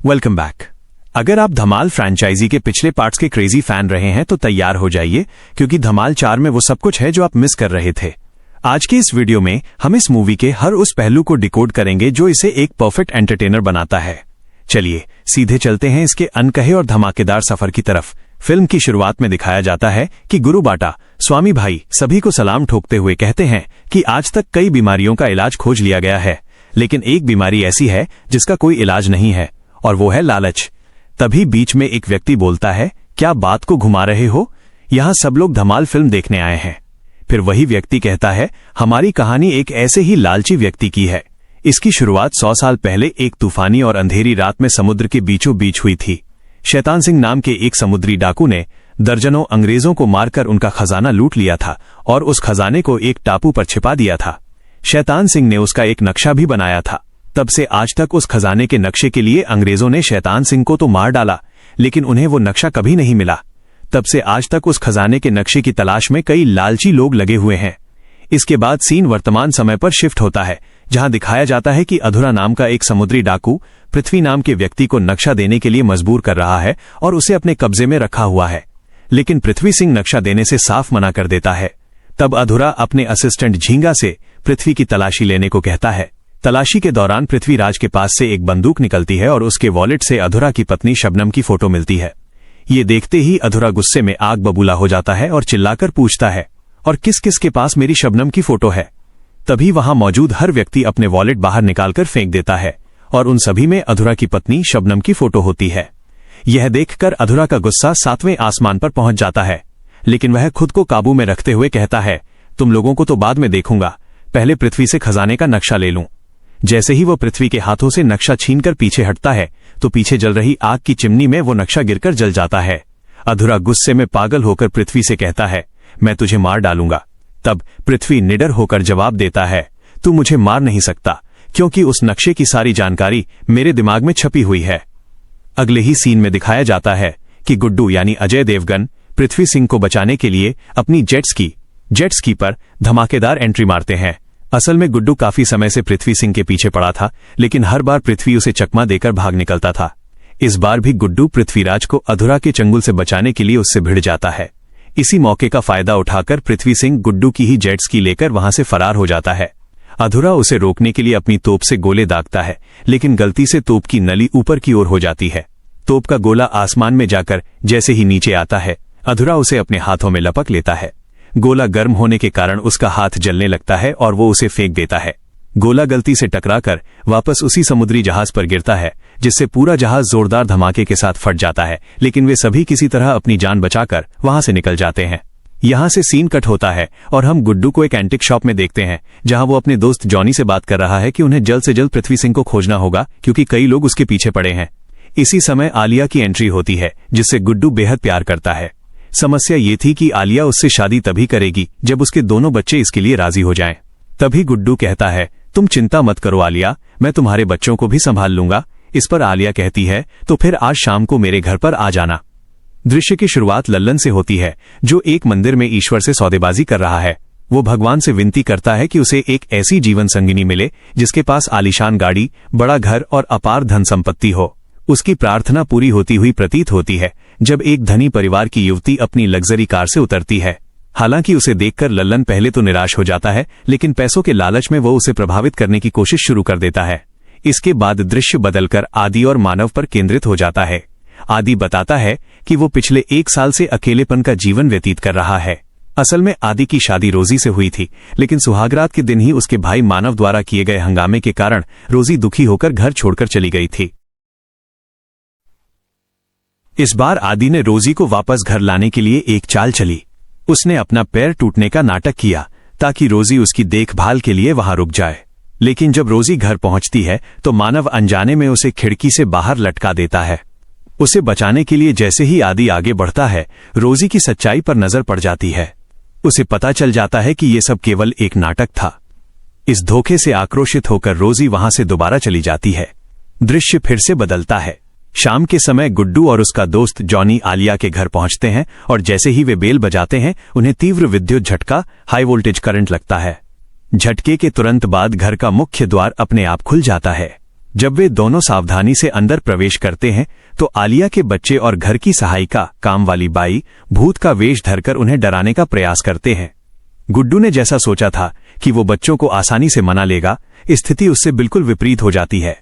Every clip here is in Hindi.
Welcome back. अगर आप धमाल फ्रेंचाइजी के पिछले पार्ट्स के क्रेजी फैन रहे हैं तो तैयार हो जाइए, क्योंकि धमाल 4 में वो सब कुछ है जो आप मिस कर रहे थे। आज की इस वीडियो में हम इस मूवी के हर उस पहलू को डिकोड करेंगे जो इसे एक परफेक्ट एंटरटेनर बनाता है। चलिए सीधे चलते हैं इसके अनकहे और धमाकेदार सफर की तरफ। फिल्म की शुरुआत में दिखाया जाता है कि गुरु बाटा स्वामी भाई सभी को सलाम ठोकते हुए कहते हैं कि आज तक कई बीमारियों का इलाज खोज लिया गया है, लेकिन एक बीमारी ऐसी है जिसका कोई इलाज नहीं है, और वो है लालच। तभी बीच में एक व्यक्ति बोलता है, क्या बात को घुमा रहे हो, यहां सब लोग धमाल फिल्म देखने आए हैं। फिर वही व्यक्ति कहता है, हमारी कहानी एक ऐसे ही लालची व्यक्ति की है। इसकी शुरुआत 100 साल पहले एक तूफानी और अंधेरी रात में समुद्र के बीचों बीच हुई थी। शैतान सिंह नाम के एक समुद्री डाकू ने दर्जनों अंग्रेजों को मारकर उनका खजाना लूट लिया था और उस खजाने को एक टापू पर छिपा दिया था। शैतान सिंह ने उसका एक नक्शा भी बनाया था। तब से आज तक उस खजाने के नक्शे के लिए अंग्रेजों ने शैतान सिंह को तो मार डाला, लेकिन उन्हें वो नक्शा कभी नहीं मिला। तब से आज तक उस खजाने के नक्शे की तलाश में कई लालची लोग लगे हुए हैं। इसके बाद सीन वर्तमान समय पर शिफ्ट होता है, जहां दिखाया जाता है कि अधूरा नाम का एक समुद्री डाकू पृथ्वी नाम के व्यक्ति को नक्शा देने के लिए मजबूर कर रहा है और उसे अपने कब्जे में रखा हुआ है, लेकिन पृथ्वी सिंह नक्शा देने से साफ मना कर देता है। तब अधूरा अपने असिस्टेंट झींगा से पृथ्वी की तलाशी लेने को कहता है। तलाशी के दौरान पृथ्वीराज के पास से एक बंदूक निकलती है और उसके वॉलेट से अधूरा की पत्नी शबनम की फोटो मिलती है। ये देखते ही अधूरा गुस्से में आग बबूला हो जाता है और चिल्लाकर पूछता है, और किस किस के पास मेरी शबनम की फोटो है। तभी वहां मौजूद हर व्यक्ति अपने वॉलेट बाहर निकालकर फेंक देता है और उन सभी में अधूरा की पत्नी शबनम की फोटो होती है। यह देखकर अधूरा का गुस्सा 7वें आसमान पर पहुंच जाता है, लेकिन वह खुद को काबू में रखते हुए कहता है, तुम लोगों को तो बाद में देखूंगा, पहले पृथ्वी से खजाने का नक्शा ले लूं। जैसे ही वो पृथ्वी के हाथों से नक्शा छीनकर पीछे हटता है तो पीछे जल रही आग की चिमनी में वो नक्शा गिरकर जल जाता है। अधूरा गुस्से में पागल होकर पृथ्वी से कहता है, मैं तुझे मार डालूंगा। तब पृथ्वी निडर होकर जवाब देता है, तू मुझे मार नहीं सकता, क्योंकि उस नक्शे की सारी जानकारी मेरे दिमाग में छपी हुई है। अगले ही सीन में दिखाया जाता है कि गुड्डू यानी अजय देवगन पृथ्वी सिंह को बचाने के लिए अपनी जेट स्की पर धमाकेदार एंट्री मारते हैं। असल में गुड्डू काफी समय से पृथ्वी सिंह के पीछे पड़ा था, लेकिन हर बार पृथ्वी उसे चकमा देकर भाग निकलता था। इस बार भी गुड्डू पृथ्वीराज को अधूरा के चंगुल से बचाने के लिए उससे भिड़ जाता है। इसी मौके का फायदा उठाकर पृथ्वी सिंह गुड्डू की ही जेट स्की लेकर वहां से फरार हो जाता है। अधूरा उसे रोकने के लिए अपनी तोप से गोले दागता है, लेकिन गलती से तोप की नली ऊपर की ओर हो जाती है। तोप का गोला आसमान में जाकर जैसे ही नीचे आता है, अधूरा उसे अपने हाथों में लपक लेता है। गोला गर्म होने के कारण उसका हाथ जलने लगता है और वो उसे फेंक देता है। गोला गलती से टकराकर वापस उसी समुद्री जहाज पर गिरता है, जिससे पूरा जहाज जोरदार धमाके के साथ फट जाता है, लेकिन वे सभी किसी तरह अपनी जान बचाकर वहां से निकल जाते हैं। यहां से सीन कट होता है और हम गुड्डू को एक एंटिक शॉप में देखते हैं, जहां वो अपने दोस्त जॉनी से बात कर रहा है कि उन्हें जल्द से जल्द पृथ्वी सिंह को खोजना होगा, क्योंकि कई लोग उसके पीछे पड़े हैं। इसी समय आलिया की एंट्री होती है, जिससे गुड्डू बेहद प्यार करता है। समस्या ये थी कि आलिया उससे शादी तभी करेगी जब उसके दोनों बच्चे इसके लिए राजी हो जाएं। तभी गुड्डू कहता है, तुम चिंता मत करो आलिया, मैं तुम्हारे बच्चों को भी संभाल लूंगा। इस पर आलिया कहती है, तो फिर आज शाम को मेरे घर पर आ जाना। दृश्य की शुरुआत लल्लन से होती है, जो एक मंदिर में ईश्वर से सौदेबाजी कर रहा है। वो भगवान से विनती करता है कि उसे एक ऐसी जीवन संगिनी मिले जिसके पास आलीशान गाड़ी, बड़ा घर और अपार धन संपत्ति हो। उसकी प्रार्थना पूरी होती हुई प्रतीत होती है जब एक धनी परिवार की युवती अपनी लग्जरी कार से उतरती है। हालांकि उसे देखकर लल्लन पहले तो निराश हो जाता है, लेकिन पैसों के लालच में वो उसे प्रभावित करने की कोशिश शुरू कर देता है। इसके बाद दृश्य बदलकर आदि और मानव पर केंद्रित हो जाता है। आदि बताता है कि वो पिछले 1 साल से अकेलेपन का जीवन व्यतीत कर रहा है। असल में आदि की शादी रोजी से हुई थी, लेकिन सुहागरात के दिन ही उसके भाई मानव द्वारा किए गए हंगामे के कारण रोजी दुखी होकर घर छोड़कर चली गई थी। इस बार आदि ने रोजी को वापस घर लाने के लिए एक चाल चली। उसने अपना पैर टूटने का नाटक किया ताकि रोजी उसकी देखभाल के लिए वहां रुक जाए। लेकिन जब रोजी घर पहुंचती है तो मानव अनजाने में उसे खिड़की से बाहर लटका देता है। उसे बचाने के लिए जैसे ही आदि आगे बढ़ता है, रोजी की सच्चाई पर नजर पड़ जाती है। उसे पता चल जाता है कि ये सब केवल एक नाटक था। इस धोखे से आक्रोशित होकर रोजी वहां से दोबारा चली जाती है। दृश्य फिर से बदलता है। शाम के समय गुड्डू और उसका दोस्त जॉनी आलिया के घर पहुंचते हैं और जैसे ही वे बेल बजाते हैं, उन्हें तीव्र विद्युत झटका, हाई वोल्टेज करंट लगता है। झटके के तुरंत बाद घर का मुख्य द्वार अपने आप खुल जाता है। जब वे दोनों सावधानी से अंदर प्रवेश करते हैं तो आलिया के बच्चे और घर की सहायिका काम वाली बाई भूत का वेश धरकर उन्हें डराने का प्रयास करते हैं। गुड्डू ने जैसा सोचा था कि वो बच्चों को आसानी से मना लेगा, स्थिति उससे बिल्कुल विपरीत हो जाती है।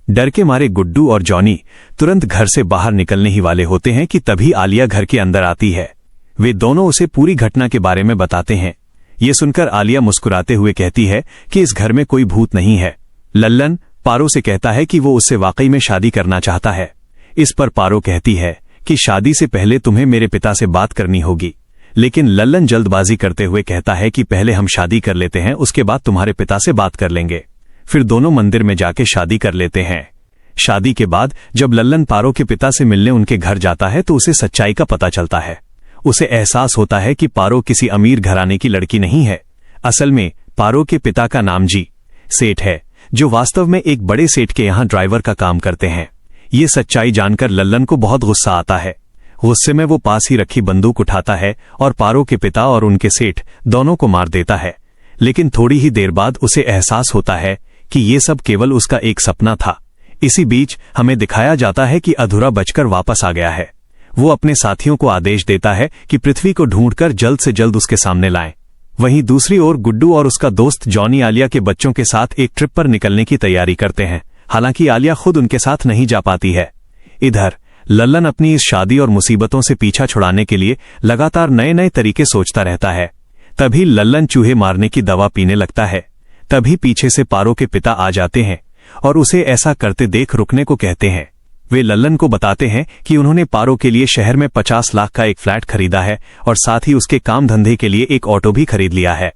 डर के मारे गुड्डू और जॉनी तुरंत घर से बाहर निकलने ही वाले होते हैं कि तभी आलिया घर के अंदर आती है। वे दोनों उसे पूरी घटना के बारे में बताते हैं। ये सुनकर आलिया मुस्कुराते हुए कहती है कि इस घर में कोई भूत नहीं है। लल्लन पारो से कहता है कि वो उससे वाकई में शादी करना चाहता है। इस पर पारो कहती है कि शादी से पहले तुम्हें मेरे पिता से बात करनी होगी, लेकिन लल्लन जल्दबाजी करते हुए कहता है कि पहले हम शादी कर लेते हैं, उसके बाद तुम्हारे पिता से बात कर लेंगे। फिर दोनों मंदिर में जाके शादी कर लेते हैं। शादी के बाद जब लल्लन पारो के पिता से मिलने उनके घर जाता है तो उसे सच्चाई का पता चलता है। उसे एहसास होता है कि पारो किसी अमीर घराने की लड़की नहीं है। असल में पारो के पिता का नाम जी सेठ है, जो वास्तव में एक बड़े सेठ के यहां ड्राइवर का काम करते हैं। ये सच्चाई जानकर लल्लन को बहुत गुस्सा आता है। गुस्से में वो पास ही रखी बंदूक उठाता है और पारो के पिता और उनके सेठ दोनों को मार देता है। लेकिन थोड़ी ही देर बाद उसे एहसास होता है कि ये सब केवल उसका एक सपना था। इसी बीच हमें दिखाया जाता है कि अधूरा बचकर वापस आ गया है। वो अपने साथियों को आदेश देता है कि पृथ्वी को ढूंढकर जल्द से जल्द उसके सामने लाएं। वहीं दूसरी ओर गुड्डू और उसका दोस्त जॉनी आलिया के बच्चों के साथ एक ट्रिप पर निकलने की तैयारी करते हैं। हालांकि आलिया खुद उनके साथ नहीं जा पाती है। इधर लल्लन अपनी इस शादी और मुसीबतों से पीछा छुड़ाने के लिए लगातार नए नए तरीके सोचता रहता है। तभी लल्लन चूहे मारने की दवा पीने लगता है। तभी पीछे से पारो के पिता आ जाते हैं और उसे ऐसा करते देख रुकने को कहते हैं। वे लल्लन को बताते हैं कि उन्होंने पारो के लिए शहर में 50 लाख का एक फ्लैट खरीदा है और साथ ही उसके काम धंधे के लिए एक ऑटो भी खरीद लिया है।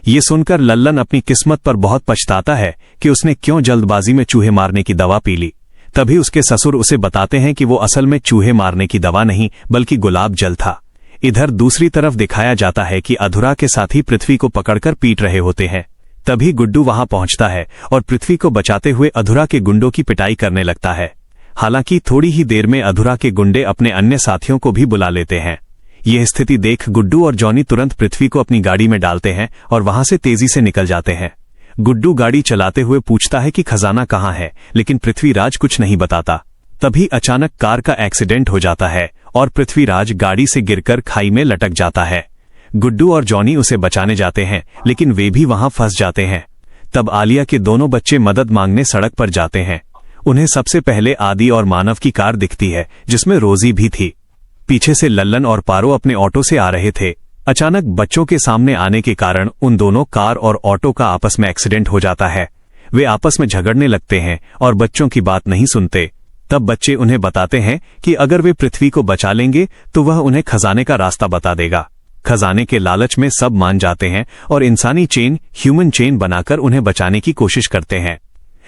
ये सुनकर लल्लन अपनी किस्मत पर बहुत पछताता है कि उसने क्यों जल्दबाजी में चूहे मारने की दवा पी ली। तभी उसके ससुर उसे बताते हैं कि वो असल में चूहे मारने की दवा नहीं बल्कि गुलाब जल था। इधर दूसरी तरफ दिखाया जाता है कि अधूरा के साथी पृथ्वी को पकड़कर पीट रहे होते हैं। तभी गुड्डू वहां पहुंचता है और पृथ्वी को बचाते हुए अधूरा के गुंडों की पिटाई करने लगता है। हालांकि थोड़ी ही देर में अधूरा के गुंडे अपने अन्य साथियों को भी बुला लेते हैं। यह स्थिति देख गुड्डू और जॉनी तुरंत पृथ्वी को अपनी गाड़ी में डालते हैं और वहां से तेजी से निकल जाते हैं। गुड्डू गाड़ी चलाते हुए पूछता है कि खजाना कहां है, लेकिन पृथ्वीराज कुछ नहीं बताता। तभी अचानक कार का एक्सीडेंट हो जाता है और पृथ्वीराज गाड़ी से गिरकर खाई में लटक जाता है। गुड्डू और जॉनी उसे बचाने जाते हैं, लेकिन वे भी वहां फंस जाते हैं। तब आलिया के दोनों बच्चे मदद मांगने सड़क पर जाते हैं। उन्हें सबसे पहले आदि और मानव की कार दिखती है, जिसमें रोजी भी थी। पीछे से लल्लन और पारो अपने ऑटो से आ रहे थे। अचानक बच्चों के सामने आने के कारण उन दोनों कार और ऑटो का आपस में एक्सीडेंट हो जाता है। वे आपस में झगड़ने लगते हैं और बच्चों की बात नहीं सुनते। तब बच्चे उन्हें बताते हैं कि अगर वे पृथ्वी को बचा लेंगे तो वह उन्हें खजाने का रास्ता बता देगा। खजाने के लालच में सब मान जाते हैं और इंसानी चेन, ह्यूमन चेन बनाकर उन्हें बचाने की कोशिश करते हैं।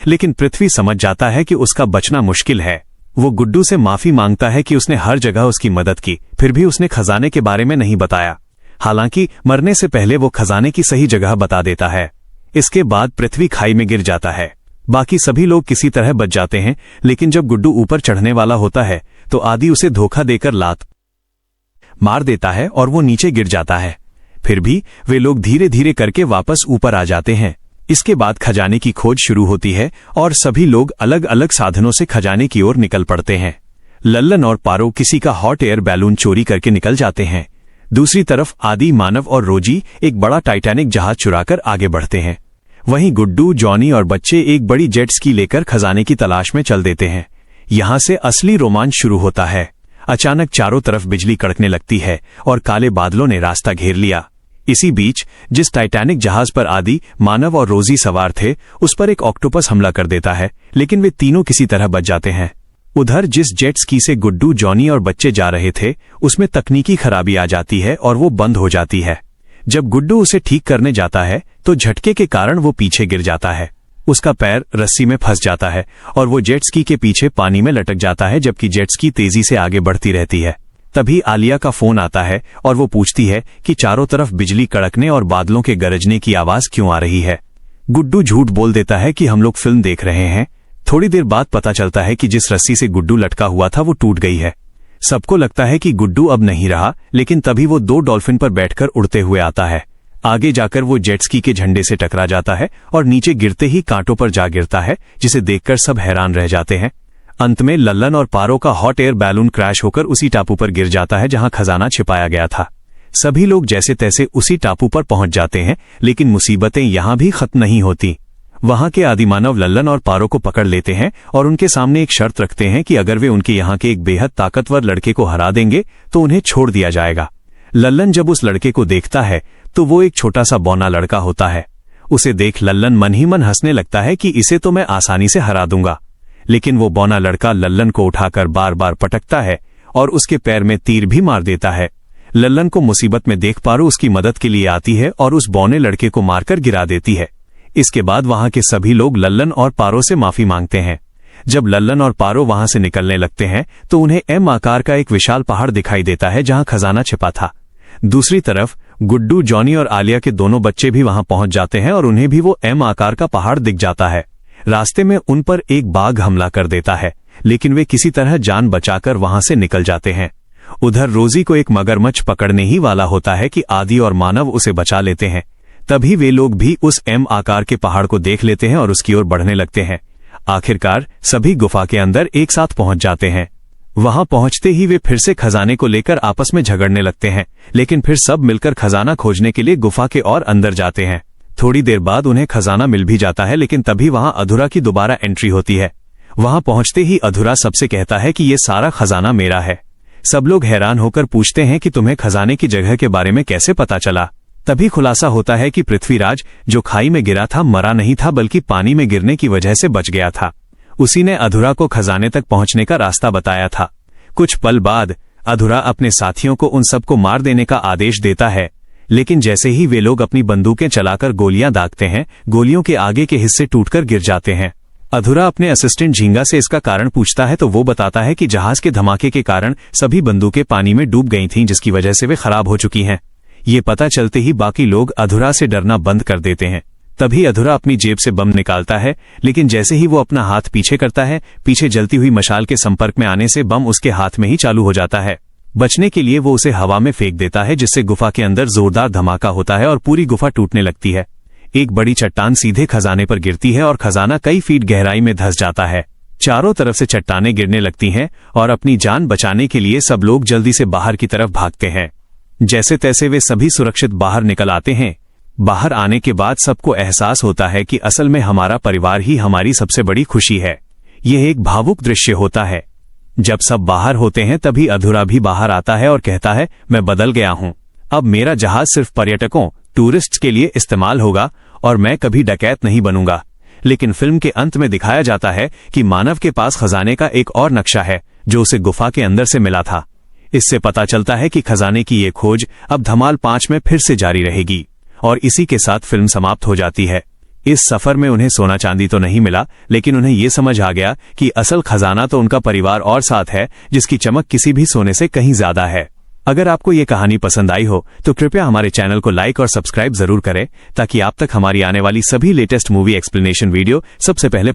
लेकिन पृथ्वी समझ जाता है कि उसका बचना मुश्किल है। वो गुड्डू से माफी मांगता है कि उसने हर जगह उसकी मदद की, फिर भी उसने खजाने के बारे में नहीं बताया। हालांकि मरने से पहले वो खजाने की सही जगह बता देता है। इसके बाद पृथ्वी खाई में गिर जाता है। बाकी सभी लोग किसी तरह बच जाते हैं, लेकिन जब गुड्डू ऊपर चढ़ने वाला होता है तो आदि उसे धोखा देकर लात मार देता है और वो नीचे गिर जाता है। फिर भी वे लोग धीरे धीरे करके वापस ऊपर आ जाते हैं। इसके बाद खजाने की खोज शुरू होती है और सभी लोग अलग अलग साधनों से खजाने की ओर निकल पड़ते हैं। लल्लन और पारो किसी का हॉट एयर बैलून चोरी करके निकल जाते हैं। दूसरी तरफ आदि, मानव और रोजी एक बड़ा टाइटैनिक जहाज चुराकर आगे बढ़ते हैं। वहीं गुड्डू, जॉनी और बच्चे एक बड़ी जेट स्की लेकर खजाने की तलाश में चल देते हैं। यहां से असली रोमांच शुरू होता है। अचानक चारों तरफ बिजली कड़कने लगती है और काले बादलों ने रास्ता घेर लिया। इसी बीच जिस टाइटैनिक जहाज पर आदि, मानव और रोजी सवार थे, उस पर एक ऑक्टोपस हमला कर देता है, लेकिन वे तीनों किसी तरह बच जाते हैं। उधर जिस जेट स्की से गुड्डू, जॉनी और बच्चे जा रहे थे, उसमें तकनीकी खराबी आ जाती है और वो बंद हो जाती है। जब गुड्डू उसे ठीक करने जाता है तो झटके के कारण वो पीछे गिर जाता है। उसका पैर रस्सी में फंस जाता है और वो जेट स्की के पीछे पानी में लटक जाता है, जबकि जेट स्की तेजी से आगे बढ़ती रहती है। तभी आलिया का फोन आता है और वो पूछती है कि चारों तरफ बिजली कड़कने और बादलों के गरजने की आवाज क्यों आ रही है। गुड्डू झूठ बोल देता है कि हम लोग फिल्म देख रहे हैं। थोड़ी देर बाद पता चलता है कि जिस रस्सी से गुड्डू लटका हुआ था वो टूट गई है। सबको लगता है कि गुड्डू अब नहीं रहा, लेकिन तभी वो 2 डॉल्फिन पर बैठकर उड़ते हुए आता है। आगे जाकर वो जेट स्की के झंडे से टकरा जाता है और नीचे गिरते ही कांटों पर जा गिरता है, जिसे देखकर सब हैरान रह जाते हैं। अंत में लल्लन और पारो का हॉट एयर बैलून क्रैश होकर उसी टापू पर गिर जाता है जहां खजाना छिपाया गया था। सभी लोग जैसे तैसे उसी टापू पर पहुंच जाते हैं, लेकिन मुसीबतें यहां भी खत्म नहीं होती। वहां के आदिमानव लल्लन और पारो को पकड़ लेते हैं और उनके सामने एक शर्त रखते हैं कि अगर वे उनके यहाँ के एक बेहद ताकतवर लड़के को हरा देंगे तो उन्हें छोड़ दिया जाएगा। लल्लन जब उस लड़के को देखता है तो वो एक छोटा सा बौना लड़का होता है। उसे देख लल्लन मन ही मन हंसने लगता है कि इसे तो मैं आसानी से हरा दूंगा। लेकिन वो बौना लड़का लल्लन को उठाकर बार बार पटकता है और उसके पैर में तीर भी मार देता है। लल्लन को मुसीबत में देख पारो उसकी मदद के लिए आती है और उस बौने लड़के को मारकर गिरा देती है। इसके बाद वहां के सभी लोग लल्लन और पारो से माफी मांगते हैं। जब लल्लन और पारो वहां से निकलने लगते हैं तो उन्हें एम आकार का एक विशाल पहाड़ दिखाई देता है जहां खजाना छिपा था। दूसरी तरफ गुड्डू, जॉनी और आलिया के दोनों बच्चे भी वहां पहुंच जाते हैं और उन्हें भी वो एम आकार का पहाड़ दिख जाता है। रास्ते में उन पर एक बाघ हमला कर देता है, लेकिन वे किसी तरह जान बचाकर वहां से निकल जाते हैं। उधर रोजी को एक मगरमच्छ पकड़ने ही वाला होता है कि आदि और मानव उसे बचा लेते हैं। तभी वे लोग भी उस एम आकार के पहाड़ को देख लेते हैं और उसकी ओर बढ़ने लगते हैं। आखिरकार सभी गुफा के अंदर एक साथ पहुंच जाते हैं। वहां पहुंचते ही वे फिर से खजाने को लेकर आपस में झगड़ने लगते हैं, लेकिन फिर सब मिलकर खजाना खोजने के लिए गुफा के और अंदर जाते हैं। थोड़ी देर बाद उन्हें खजाना मिल भी जाता है, लेकिन तभी वहां अधूरा की दोबारा एंट्री होती है। वहां पहुंचते ही अधूरा सबसे कहता है कि ये सारा खजाना मेरा है। सब लोग हैरान होकर पूछते हैं कि तुम्हें खजाने की जगह के बारे में कैसे पता चला। तभी खुलासा होता है कि पृथ्वीराज जो खाई में गिरा था मरा नहीं था, बल्कि पानी में गिरने की वजह से बच गया था। उसी ने अधूरा को खजाने तक पहुंचने का रास्ता बताया था। कुछ पल बाद अधूरा अपने साथियों को उन सबको मार देने का आदेश देता है, लेकिन जैसे ही वे लोग अपनी बंदूकें चलाकर गोलियां दागते हैं, गोलियों के आगे के हिस्से टूटकर गिर जाते हैं। अधूरा अपने असिस्टेंट झींगा से इसका कारण पूछता है तो वो बताता है कि जहाज के धमाके के कारण सभी बंदूकें पानी में डूब गई थीं, जिसकी वजह से वे खराब हो चुकी हैं। ये पता चलते ही बाकी लोग अधूरा से डरना बंद कर देते हैं। तभी अधूरा अपनी जेब से बम निकालता है, लेकिन जैसे ही वो अपना हाथ पीछे करता है, पीछे जलती हुई मशाल के संपर्क में आने से बम उसके हाथ में ही चालू हो जाता है। बचने के लिए वो उसे हवा में फेंक देता है, जिससे गुफा के अंदर जोरदार धमाका होता है और पूरी गुफा टूटने लगती है। एक बड़ी चट्टान सीधे खजाने पर गिरती है और खजाना कई फीट गहराई में धंस जाता है। चारों तरफ से चट्टानें गिरने लगती हैं और अपनी जान बचाने के लिए सब लोग जल्दी से बाहर की तरफ भागते हैं। जैसे तैसे वे सभी सुरक्षित बाहर निकल आते हैं। बाहर आने के बाद सबको एहसास होता है कि असल में हमारा परिवार ही हमारी सबसे बड़ी खुशी है। यह एक भावुक दृश्य होता है। जब सब बाहर होते हैं तभी अधूरा भी बाहर आता है और कहता है, मैं बदल गया हूं। अब मेरा जहाज सिर्फ पर्यटकों, टूरिस्ट्स के लिए इस्तेमाल होगा और मैं कभी डकैत नहीं बनूंगा। लेकिन फिल्म के अंत में दिखाया जाता है कि मानव के पास खजाने का एक और नक्शा है जो उसे गुफा के अंदर से मिला था। इससे पता चलता है कि खजाने की ये खोज अब धमाल 5 में फिर से जारी रहेगी और इसी के साथ फिल्म समाप्त हो जाती है। इस सफर में उन्हें सोना चांदी तो नहीं मिला, लेकिन उन्हें ये समझ आ गया कि असल खजाना तो उनका परिवार और साथ है, जिसकी चमक किसी भी सोने से कहीं ज्यादा है। अगर आपको ये कहानी पसंद आई हो तो कृपया हमारे चैनल को लाइक और सब्सक्राइब जरूर करें, ताकि आप तक हमारी आने वाली सभी लेटेस्ट मूवी एक्सप्लेनेशन वीडियो सबसे पहले